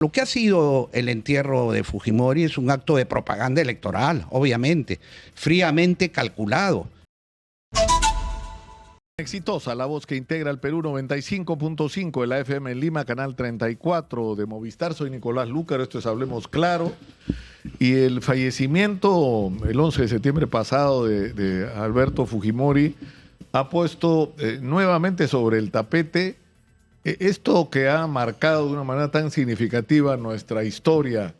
Lo que ha sido el entierro de Fujimori es un acto de propaganda electoral, obviamente, fríamente calculado. Exitosa la voz que integra el Perú 95.5 de la FM en Lima, canal 34 de Movistar. Soy Nicolás Lúcar, esto es Hablemos Claro. Y el fallecimiento el 11 de septiembre pasado de Alberto Fujimori ha puesto nuevamente sobre el tapete esto que ha marcado de una manera tan significativa nuestra historia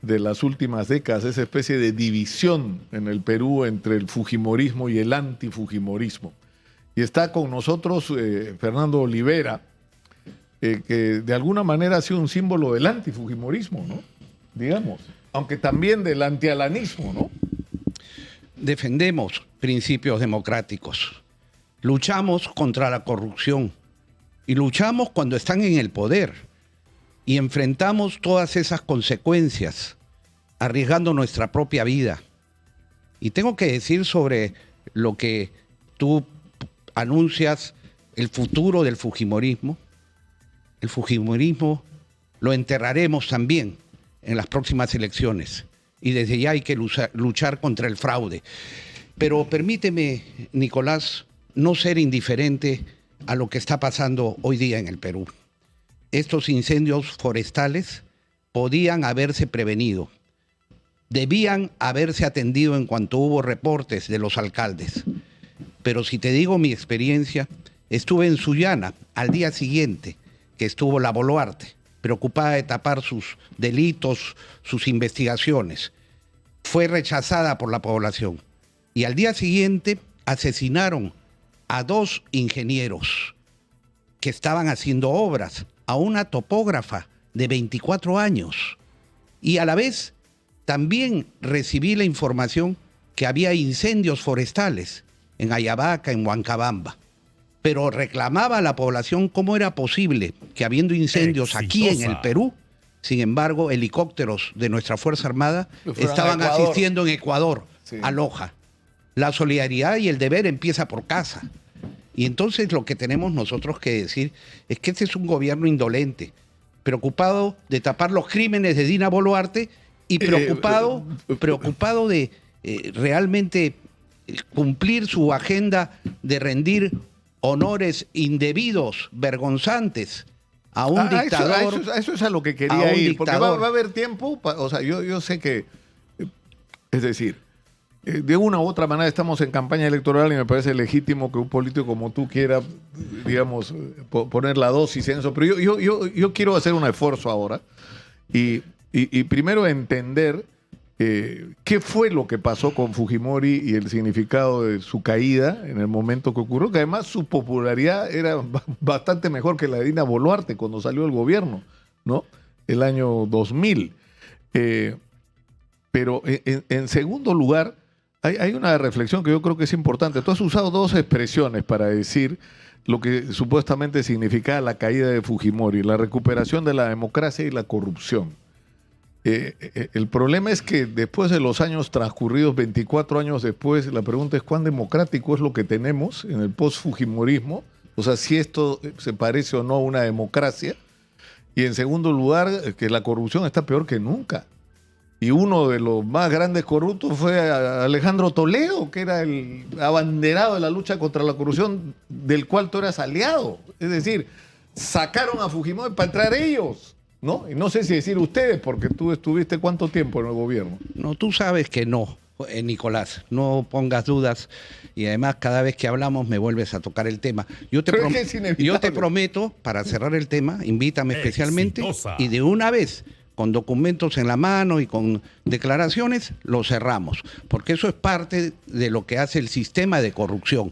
de las últimas décadas, esa especie de división en el Perú entre el fujimorismo y el antifujimorismo. Y está con nosotros Fernando Olivera, que de alguna manera ha sido un símbolo del antifujimorismo, ¿no? Digamos, aunque también del antialanismo, ¿no? Defendemos principios democráticos, luchamos contra la corrupción y luchamos cuando están en el poder y enfrentamos todas esas consecuencias, arriesgando nuestra propia vida. Y tengo que decir sobre lo que tú anuncias, el futuro del fujimorismo. El fujimorismo lo enterraremos también en las próximas elecciones y desde ya hay que luchar contra el fraude. Pero permíteme, Nicolás, no ser indiferente a lo que está pasando hoy día en el Perú. Estos incendios forestales podían haberse prevenido, debían haberse atendido en cuanto hubo reportes de los alcaldes. Pero si te digo mi experiencia, estuve en Sullana al día siguiente que estuvo la Boluarte, preocupada de tapar sus delitos, sus investigaciones. Fue rechazada por la población. Y al día siguiente asesinaron a 2 ingenieros que estaban haciendo obras, a una topógrafa de 24 años. Y a la vez también recibí la información que había incendios forestales en Ayabaca, en Huancabamba. Pero reclamaba a la población cómo era posible que habiendo incendios aquí en el Perú, sin embargo, helicópteros de nuestra Fuerza Armada estaban asistiendo en Ecuador, a Loja. La solidaridad y el deber empieza por casa. Y entonces lo que tenemos nosotros que decir es que este es un gobierno indolente, preocupado de tapar los crímenes de Dina Boluarte y preocupado de realmente cumplir su agenda de rendir honores indebidos, vergonzantes a un dictador. Eso es a lo que quería ir, porque va a haber tiempo, o sea, yo sé que, es decir, de una u otra manera estamos en campaña electoral y me parece legítimo que un político como tú quiera, digamos, poner la dosis en eso, pero yo quiero hacer un esfuerzo ahora y primero entender qué fue lo que pasó con Fujimori y el significado de su caída en el momento que ocurrió, que además su popularidad era bastante mejor que la de Dina Boluarte cuando salió del gobierno, ¿no? El año 2000. Pero en segundo lugar, hay una reflexión que yo creo que es importante. Tú has usado 2 expresiones para decir lo que supuestamente significaba la caída de Fujimori, la recuperación de la democracia y la corrupción. El problema es que después de los años transcurridos, 24 años después, la pregunta es cuán democrático es lo que tenemos en el post-fujimorismo, o sea, si esto se parece o no a una democracia, y en segundo lugar, que la corrupción está peor que nunca. Y uno de los más grandes corruptos fue Alejandro Toledo, que era el abanderado de la lucha contra la corrupción, del cual tú eras aliado. Es decir, sacaron a Fujimori para entrar ellos, ¿no? Y no sé si decir ustedes, porque tú estuviste ¿cuánto tiempo en el gobierno? No, tú sabes que no, Nicolás, no pongas dudas y además cada vez que hablamos me vuelves a tocar el tema. Yo te prometo, para cerrar el tema, invítame especialmente y de una vez, con documentos en la mano y con declaraciones, lo cerramos, porque eso es parte de lo que hace el sistema de corrupción.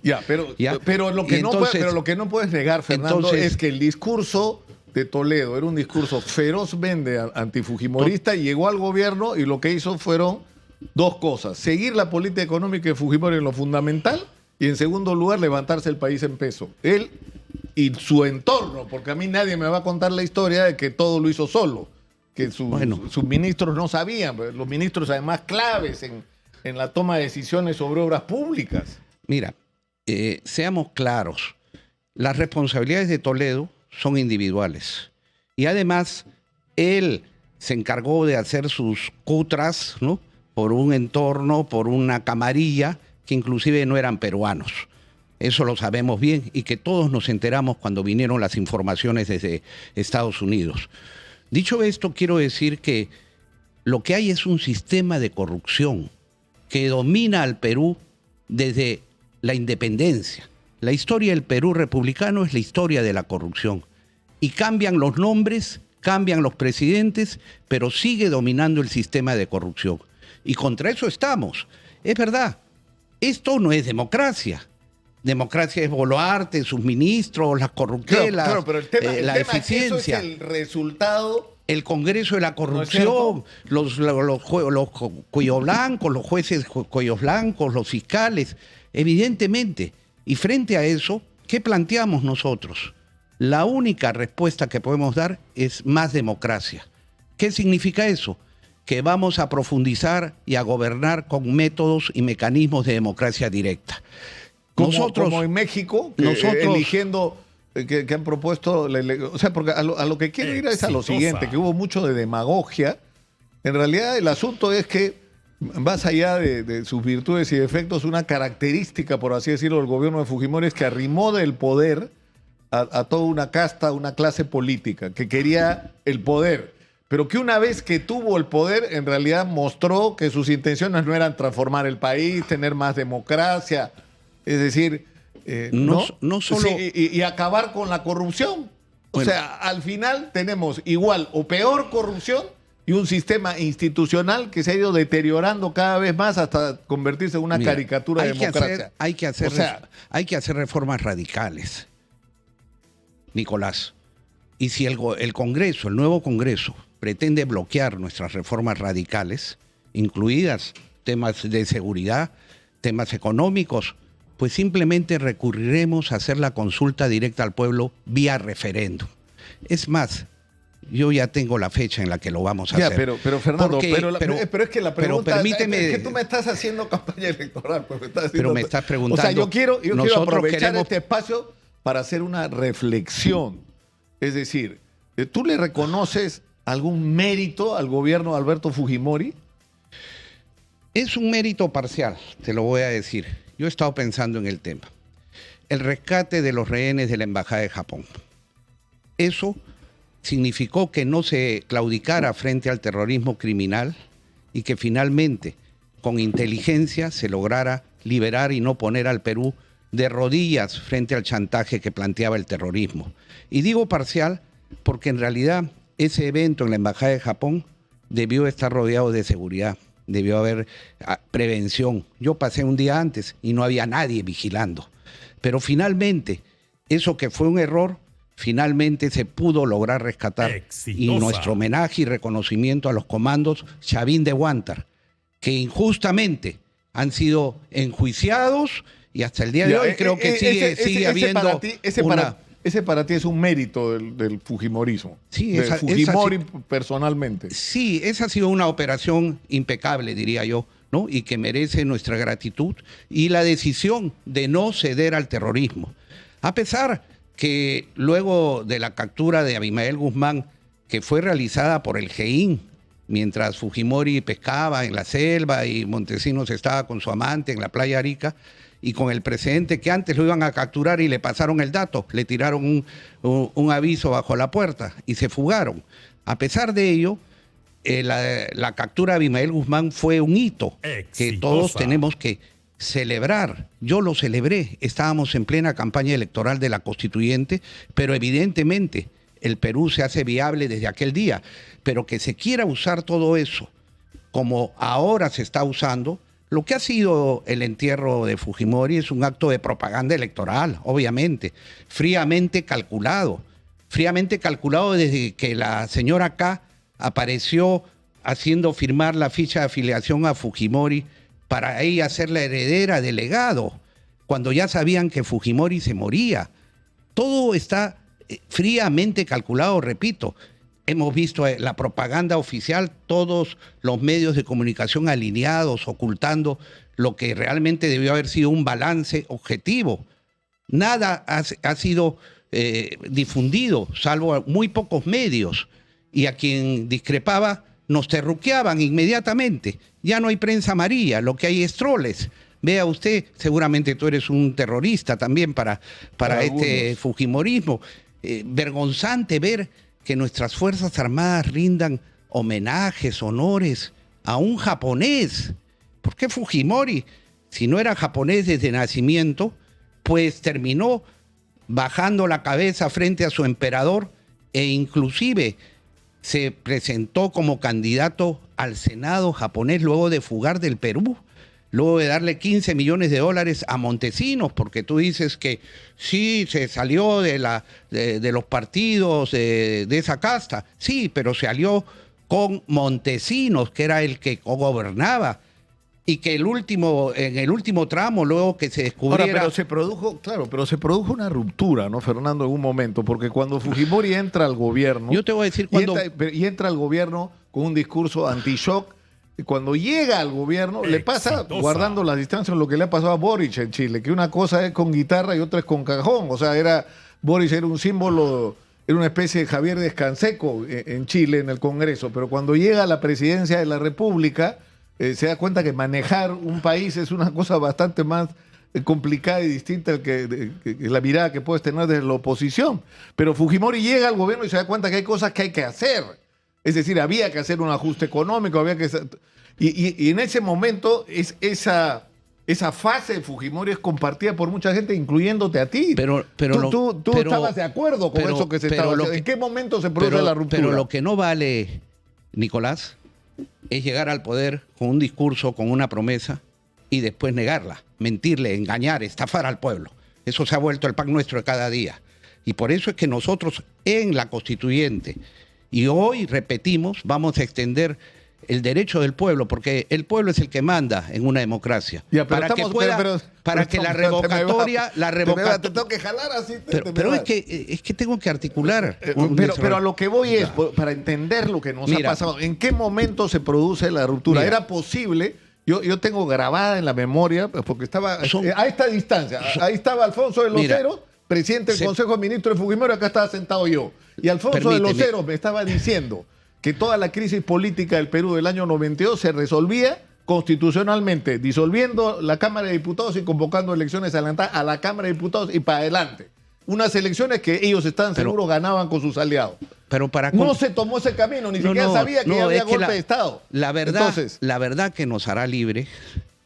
Pero lo que no puedes negar, Fernando, es que el discurso de Toledo era un discurso ferozmente antifujimorista, llegó al gobierno y lo que hizo fueron 2 cosas: seguir la política económica de Fujimori en lo fundamental y, en segundo lugar, levantarse el país en peso. Él y su entorno, porque a mí nadie me va a contar la historia de que todo lo hizo solo, que sus ministros no sabían, los ministros además claves en la toma de decisiones sobre obras públicas. Mira, seamos claros, las responsabilidades de Toledo son individuales. Y además, él se encargó de hacer sus cutras, ¿no? Por un entorno, por una camarilla, que inclusive no eran peruanos. Eso lo sabemos bien y que todos nos enteramos cuando vinieron las informaciones desde Estados Unidos. Dicho esto, quiero decir que lo que hay es un sistema de corrupción que domina al Perú desde la independencia. La historia del Perú republicano es la historia de la corrupción. Y cambian los nombres, cambian los presidentes, pero sigue dominando el sistema de corrupción. Y contra eso estamos. Es verdad, esto no es democracia. Democracia es Boluarte, sus ministros, las corruptelas, claro, pero el tema eficiencia. Es que eso es el resultado. El Congreso de la corrupción, ¿no es los cuello blancos, los jueces cuellos blancos, los fiscales, evidentemente. Y frente a eso, ¿qué planteamos nosotros? La única respuesta que podemos dar es más democracia. ¿Qué significa eso? Que vamos a profundizar y a gobernar con métodos y mecanismos de democracia directa. Como en México, eligiendo, que han propuesto, o sea, porque a lo que quiero ir es a lo siguiente, que hubo mucho de demagogia. En realidad el asunto es que, más allá de sus virtudes y defectos, una característica, por así decirlo, del gobierno de Fujimori es que arrimó del poder a toda una casta, una clase política, que quería el poder, pero que una vez que tuvo el poder, en realidad mostró que sus intenciones no eran transformar el país, tener más democracia, es decir, no solo... Sí, y acabar con la corrupción. O sea, al final tenemos igual o peor corrupción y un sistema institucional que se ha ido deteriorando cada vez más hasta convertirse en una caricatura de democracia. Hay que hacer reformas radicales, Nicolás. Y si el Congreso, el nuevo Congreso, pretende bloquear nuestras reformas radicales, incluidas temas de seguridad, temas económicos, pues simplemente recurriremos a hacer la consulta directa al pueblo vía referéndum. Es más, yo ya tengo la fecha en la que lo vamos a hacer. Pero Fernando, pero es que la pregunta permíteme, es que tú me estás haciendo campaña electoral. Pues pero me estás preguntando. O sea, yo quiero aprovechar este espacio para hacer una reflexión. Es decir, ¿tú le reconoces algún mérito al gobierno de Alberto Fujimori? Es un mérito parcial, te lo voy a decir. Yo he estado pensando en el tema. El rescate de los rehenes de la Embajada de Japón. Eso significó que no se claudicara frente al terrorismo criminal y que finalmente, con inteligencia, se lograra liberar y no poner al Perú de rodillas frente al chantaje que planteaba el terrorismo. Y digo parcial porque en realidad ese evento en la Embajada de Japón debió estar rodeado de seguridad, debió haber prevención. Yo pasé un día antes y no había nadie vigilando. Pero finalmente, eso que fue un error, finalmente se pudo lograr rescatar. Exitosa. Y nuestro homenaje y reconocimiento a los comandos Chavín de Huántar, que injustamente han sido enjuiciados y hasta el día de hoy creo que sigue habiendo Ese para ti es un mérito del fujimorismo. Sí, de Fujimori personalmente. Sí, esa ha sido una operación impecable, diría yo, ¿no? Y que merece nuestra gratitud y la decisión de no ceder al terrorismo. A pesar que luego de la captura de Abimael Guzmán, que fue realizada por el GEIN, mientras Fujimori pescaba en la selva y Montesinos estaba con su amante en la playa Arica, y con el presidente que antes lo iban a capturar y le pasaron el dato, le tiraron un aviso bajo la puerta y se fugaron. A pesar de ello, la captura de Abimael Guzmán fue un hito que todos tenemos que celebrar. Yo lo celebré, estábamos en plena campaña electoral de la Constituyente, pero evidentemente el Perú se hace viable desde aquel día, pero que se quiera usar todo eso como ahora se está usando. Lo que ha sido el entierro de Fujimori es un acto de propaganda electoral, obviamente, fríamente calculado desde que la señora K apareció haciendo firmar la ficha de afiliación a Fujimori para ella ser la heredera del legado, cuando ya sabían que Fujimori se moría. Todo está fríamente calculado, repito. Hemos visto la propaganda oficial, todos los medios de comunicación alineados, ocultando lo que realmente debió haber sido un balance objetivo. Nada ha sido difundido, salvo muy pocos medios. y a quien discrepaba nos terruqueaban inmediatamente. Ya no hay prensa amarilla, lo que hay es troles. Vea usted, seguramente tú eres un terrorista también para este fujimorismo. Vergonzante ver que nuestras Fuerzas Armadas rindan homenajes, honores a un japonés. ¿Por qué Fujimori, si no era japonés desde nacimiento, pues terminó bajando la cabeza frente a su emperador e inclusive se presentó como candidato al Senado japonés luego de fugar del Perú, luego de darle 15 millones de dólares a Montesinos, porque tú dices que sí, se salió de los partidos de esa casta, sí, pero se alió con Montesinos, que era el que gobernaba, y que en el último tramo, luego que se descubriera... Ahora, pero se produjo una ruptura, ¿no, Fernando, en un momento? Porque cuando Fujimori entra al gobierno... Yo te voy a decir cuando... Y entra al gobierno con un discurso anti-shock, y cuando llega al gobierno, le pasa, guardando las distancias, lo que le ha pasado a Boric en Chile, que una cosa es con guitarra y otra es con cajón. O sea, Boric era un símbolo... Era una especie de Javier Descanseco en Chile, en el Congreso, pero cuando llega a la presidencia de la República, se da cuenta que manejar un país es una cosa bastante más complicada y distinta que la mirada que puedes tener desde la oposición. Pero Fujimori llega al gobierno y se da cuenta que hay cosas que hay que hacer. Es decir, había que hacer un ajuste económico, y en ese momento esa fase de Fujimori es compartida por mucha gente, incluyéndote a ti. Pero tú estabas de acuerdo con eso que se estaba haciendo. ¿En qué momento se produce la ruptura? Pero lo que no vale, Nicolás, es llegar al poder con un discurso, con una promesa, y después negarla, mentirle, engañar, estafar al pueblo. Eso se ha vuelto el pan nuestro de cada día. Y por eso es que nosotros en la Constituyente, y hoy repetimos, vamos a extender el derecho del pueblo, porque el pueblo es el que manda en una democracia. Ya, para que la revocatoria... Te tengo que jalar así. Pero es que tengo que articular. Pero a lo que voy es, para entender lo que nos ha pasado, ¿en qué momento se produce la ruptura? ¿Era posible? Yo tengo grabada en la memoria, porque estaba a esta distancia. Ahí estaba Alfonso de los Heros, presidente del Consejo de Ministros de Fujimori, acá estaba sentado yo. Y Alfonso de los Heros me estaba diciendo que toda la crisis política del Perú del año 92 se resolvía constitucionalmente, disolviendo la Cámara de Diputados y convocando elecciones adelantadas a la Cámara de Diputados y para adelante. Unas elecciones que ellos estaban seguros ganaban con sus aliados. No se tomó ese camino, ni siquiera sabía que había golpe de Estado. La verdad que nos hará libre,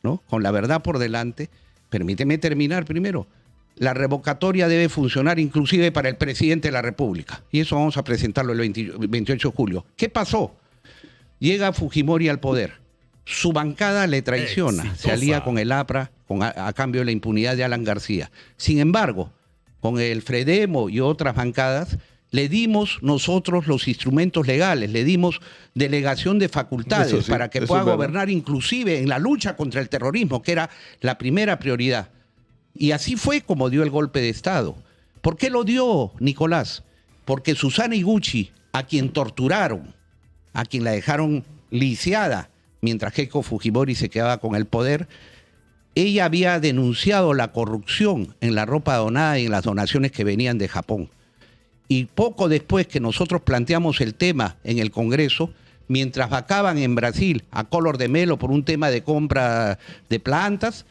¿no? Con la verdad por delante. Permíteme terminar primero. La revocatoria debe funcionar inclusive para el presidente de la República. Y eso vamos a presentarlo el 28 de julio. ¿Qué pasó? Llega Fujimori al poder. Su bancada le traiciona. Exitosa. Se alía con el APRA a cambio de la impunidad de Alan García. Sin embargo, con el Fredemo y otras bancadas, le dimos nosotros los instrumentos legales, le dimos delegación de facultades para que pueda gobernar inclusive en la lucha contra el terrorismo, que era la primera prioridad. Y así fue como dio el golpe de Estado. ¿Por qué lo dio, Nicolás? Porque Susana Higuchi, a quien torturaron, a quien la dejaron lisiada, mientras Keiko Fujimori se quedaba con el poder, ella había denunciado la corrupción en la ropa donada y en las donaciones que venían de Japón. Y poco después que nosotros planteamos el tema en el Congreso, mientras vacaban en Brasil a Collor de Mello por un tema de compra de plantas,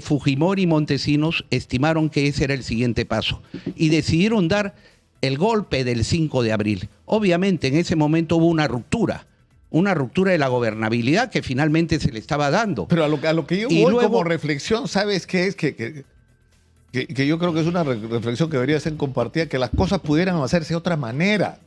Fujimori y Montesinos estimaron que ese era el siguiente paso y decidieron dar el golpe del 5 de abril. Obviamente en ese momento hubo una ruptura de la gobernabilidad que finalmente se le estaba dando. Pero a lo que yo voy luego, como reflexión, ¿sabes qué es? Que yo creo que es una reflexión que debería ser compartida, que las cosas pudieran hacerse de otra manera,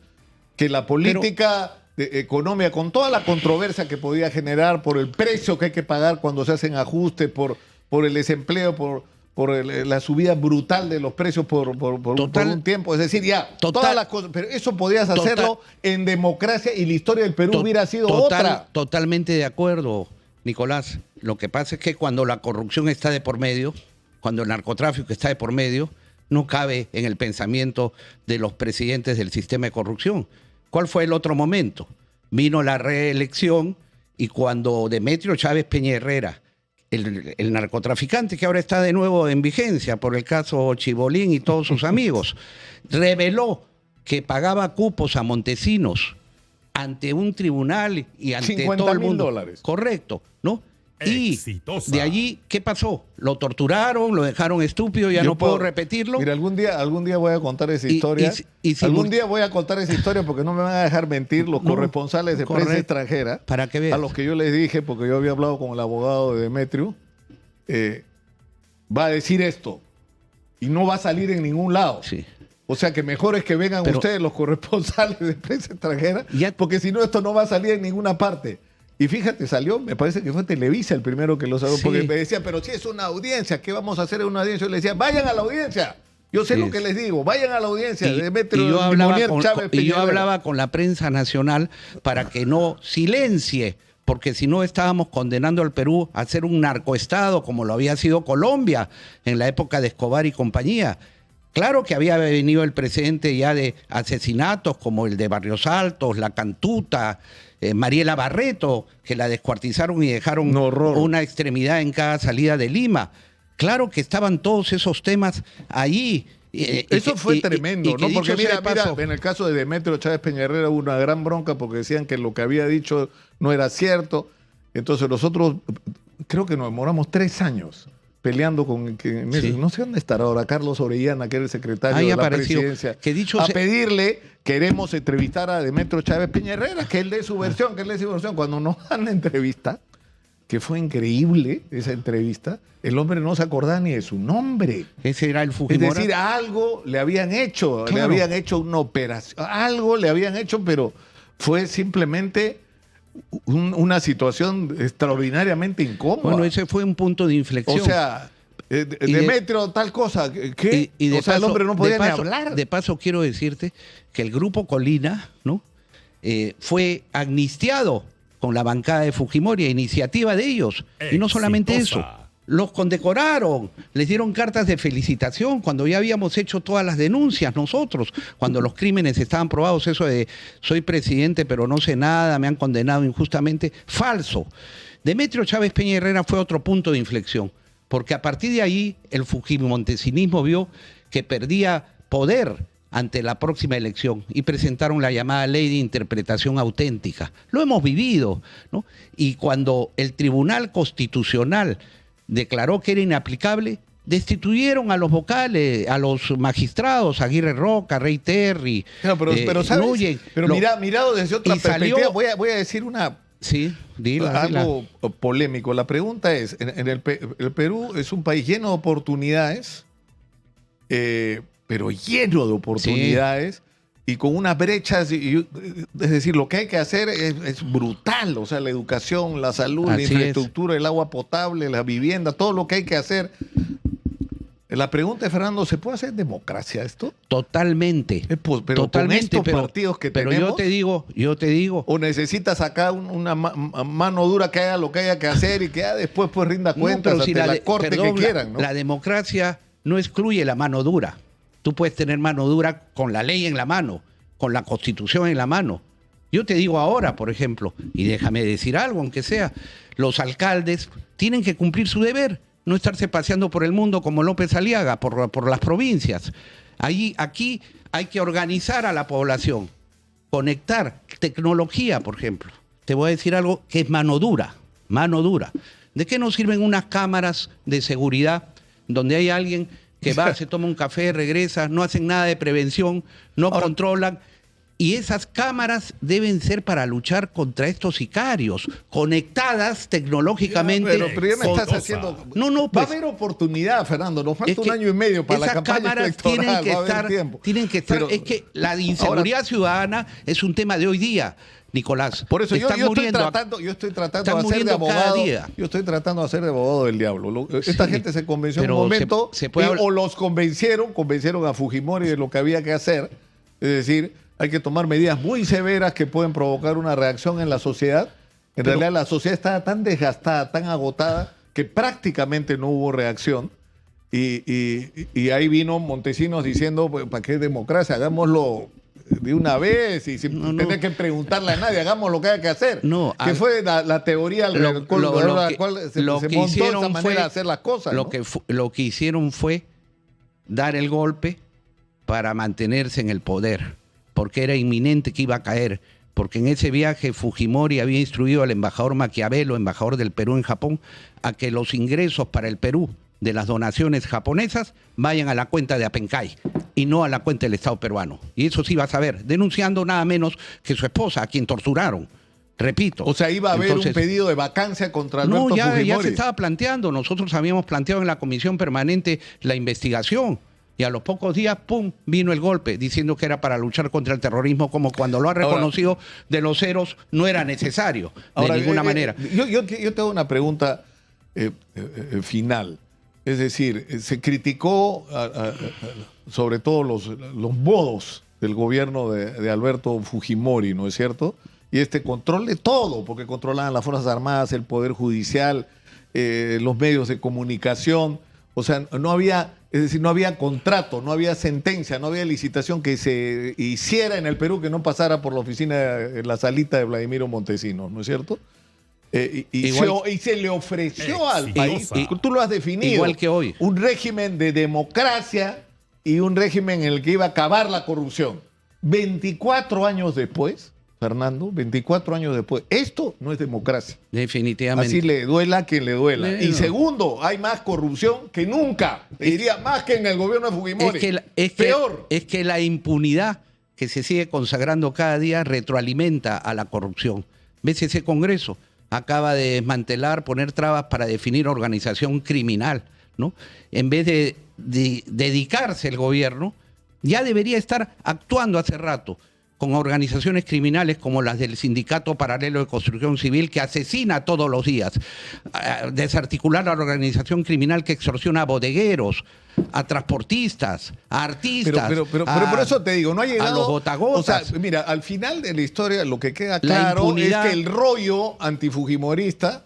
que la política económica, con toda la controversia que podía generar por el precio que hay que pagar cuando se hacen ajustes, por el desempleo, por la subida brutal de los precios por un tiempo. Es decir, todas las cosas. Pero eso podías hacerlo en democracia y la historia del Perú hubiera sido otra. Totalmente de acuerdo, Nicolás. Lo que pasa es que cuando la corrupción está de por medio, cuando el narcotráfico está de por medio, no cabe en el pensamiento de los presidentes del sistema de corrupción. ¿Cuál fue el otro momento? Vino la reelección y cuando Demetrio Chávez Peña Herrera, el narcotraficante que ahora está de nuevo en vigencia por el caso Chibolín y todos sus amigos, reveló que pagaba cupos a Montesinos ante un tribunal y ante 50 todo el mil mundo. dólares. Correcto, ¿no? Y Exitosa. de allí, ¿qué pasó? Lo torturaron, lo dejaron estúpido, ya Yo no puedo repetirlo. Mira, algún día voy a contar esa historia. Algún día voy a contar esa historia porque no me van a dejar mentir los corresponsales de prensa extranjera. Para que veas. A los que yo les dije, porque yo había hablado con el abogado de Demetrio, va a decir esto y no va a salir en ningún lado. Sí. O sea que mejor es que vengan ustedes, los corresponsales de prensa extranjera, porque si no esto no va a salir en ninguna parte. Y fíjate, salió, me parece que fue Televisa el primero que lo salió, porque me decía, pero si es una audiencia, ¿qué vamos a hacer en una audiencia? Yo le decía, vayan a la audiencia. Yo sé lo que les digo, vayan a la audiencia. Y yo hablaba con la prensa nacional para que no silencie, porque si no estábamos condenando al Perú a ser un narcoestado como lo había sido Colombia en la época de Escobar y compañía. Claro que había venido el precedente ya de asesinatos como el de Barrios Altos, La Cantuta, Mariela Barreto, que la descuartizaron y dejaron una extremidad en cada salida de Lima. Claro que estaban todos esos temas allí. Eso fue tremendo, ¿no? Porque mira, paso, en el caso de Demetrio Chávez Peña Herrera hubo una gran bronca porque decían que lo que había dicho no era cierto. Entonces nosotros creo que nos demoramos 3 años peleando con... No sé dónde estará ahora Carlos Orellana, que era el secretario de la presidencia, a pedirle, queremos entrevistar a Demetrio Chávez Peña Herrera, que él dé su versión, Cuando nos dan la entrevista, que fue increíble esa entrevista, el hombre no se acordaba ni de su nombre. Ese era el Fujimori. Es decir, algo le habían hecho, le habían hecho una operación, algo le habían hecho, pero fue simplemente una situación extraordinariamente incómoda. Bueno, ese fue un punto de inflexión. O sea, Demetrio, tal cosa, ¿qué? O sea, el hombre no podía ni hablar. De paso, quiero decirte que el Grupo Colina, ¿no? Fue amnistiado con la bancada de Fujimori, a iniciativa de ellos. Y no solamente eso, los condecoraron, les dieron cartas de felicitación cuando ya habíamos hecho todas las denuncias nosotros, cuando los crímenes estaban probados, eso de soy presidente pero no sé nada, me han condenado injustamente, falso. Demetrio Chávez Peña Herrera fue otro punto de inflexión, porque a partir de ahí el fujimontesinismo vio que perdía poder ante la próxima elección y presentaron la llamada ley de interpretación auténtica. Lo hemos vivido, ¿no? Y cuando el Tribunal Constitucional declaró que era inaplicable, destituyeron a los vocales, a los magistrados, Aguirre Roca, Rey Terry, pero ¿sabes? Nuyen, mirado desde otra perspectiva, voy a decir algo polémico. La pregunta es, el Perú es un país lleno de oportunidades, pero lleno de oportunidades y con unas brechas, es decir, lo que hay que hacer es brutal, o sea, la educación, la salud, la infraestructura, el agua potable, la vivienda, todo lo que hay que hacer. La pregunta es, Fernando, ¿se puede hacer democracia esto? Totalmente. Pero totalmente, con estos partidos que tenemos. Pero yo te digo. ¿O necesitas acá una mano dura que haga lo que haya que hacer y que después pues rinda cuentas ante la corte que quieran, ¿no? La democracia no excluye la mano dura. Tú puedes tener mano dura con la ley en la mano, con la Constitución en la mano. Yo te digo ahora, por ejemplo, y déjame decir algo, aunque sea, los alcaldes tienen que cumplir su deber, no estarse paseando por el mundo como López Aliaga, por las provincias. Aquí hay que organizar a la población, conectar tecnología, por ejemplo. Te voy a decir algo que es mano dura, mano dura. ¿De qué nos sirven unas cámaras de seguridad donde hay alguien que va, se toma un café, regresa, no hacen nada de prevención, no controlan? Y esas cámaras deben ser para luchar contra estos sicarios, conectadas tecnológicamente. Pero ya me estás haciendo... Pues, va a haber oportunidad, Fernando. Nos falta un año y medio para la campaña electoral. Tienen que estar. Pero, es que la inseguridad ciudadana es un tema de hoy día, Nicolás. Por eso yo estoy tratando de hacer de abogado. Yo estoy tratando de hacer de abogado del diablo. Esta gente se convenció en un momento, o los convencieron a Fujimori de lo que había que hacer. Es decir, hay que tomar medidas muy severas que pueden provocar una reacción en la sociedad. En realidad la sociedad estaba tan desgastada, tan agotada, que prácticamente no hubo reacción. Y ahí vino Montesinos diciendo, ¿para qué democracia? Hagámoslo de una vez y sin tener que preguntarle a nadie, hagamos lo que haya que hacer. Que fue la teoría alrededor de la cual se montó esta manera de hacer las cosas. Lo que hicieron fue dar el golpe para mantenerse en el poder, porque era inminente que iba a caer, porque en ese viaje Fujimori había instruido al embajador Maquiavelo, embajador del Perú en Japón, a que los ingresos para el Perú de las donaciones japonesas vayan a la cuenta de Apencay y no a la cuenta del Estado peruano. Y eso sí va a saber, denunciando nada menos que su esposa, a quien torturaron. Repito. O sea, iba a haber un pedido de vacancia contra Alberto Fujimori. Ya se estaba planteando. Nosotros habíamos planteado en la comisión permanente la investigación. Y a los pocos días, ¡pum!, vino el golpe, diciendo que era para luchar contra el terrorismo, como cuando lo ha reconocido de los ceros no era necesario, de ninguna manera. Yo te hago una pregunta final. Es decir, se criticó sobre todo los modos del gobierno de Alberto Fujimori, ¿no es cierto? Y este control de todo, porque controlaban las Fuerzas Armadas, el Poder Judicial, los medios de comunicación. O sea, no había contrato, no había sentencia, no había licitación que se hiciera en el Perú que no pasara por la oficina, en la salita de Vladimiro Montesinos, ¿no es cierto? Y se le ofreció al país, tú lo has definido, igual que hoy, un régimen de democracia y un régimen en el que iba a acabar la corrupción. 24 años después, Fernando, 24 años después, esto no es democracia. Definitivamente. Así le duela a quien le duela. Y segundo, hay más corrupción que nunca. Diría más que en el gobierno de Fujimori. Peor. Es que la impunidad que se sigue consagrando cada día retroalimenta a la corrupción. ¿Ves ese Congreso? Acaba de desmantelar, poner trabas para definir organización criminal, ¿no? En vez de dedicarse el gobierno, ya debería estar actuando hace rato con organizaciones criminales como las del Sindicato Paralelo de Construcción Civil, que asesina todos los días, desarticular a la organización criminal que extorsiona a bodegueros, a transportistas, a artistas. Pero por eso te digo, no ha llegado a los gotagotas. O sea, mira, al final de la historia lo que queda claro es que el rollo antifujimorista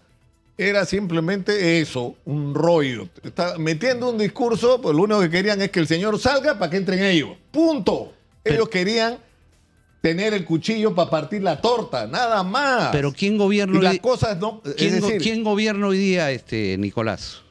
era simplemente eso, un rollo. Está metiendo un discurso, pues lo único que querían es que el señor salga para que entren ellos. Punto. Ellos querían tener el cuchillo para partir la torta, nada más. Pero ¿quién gobierna y las cosas no? ¿Quién gobierna hoy día, Nicolás?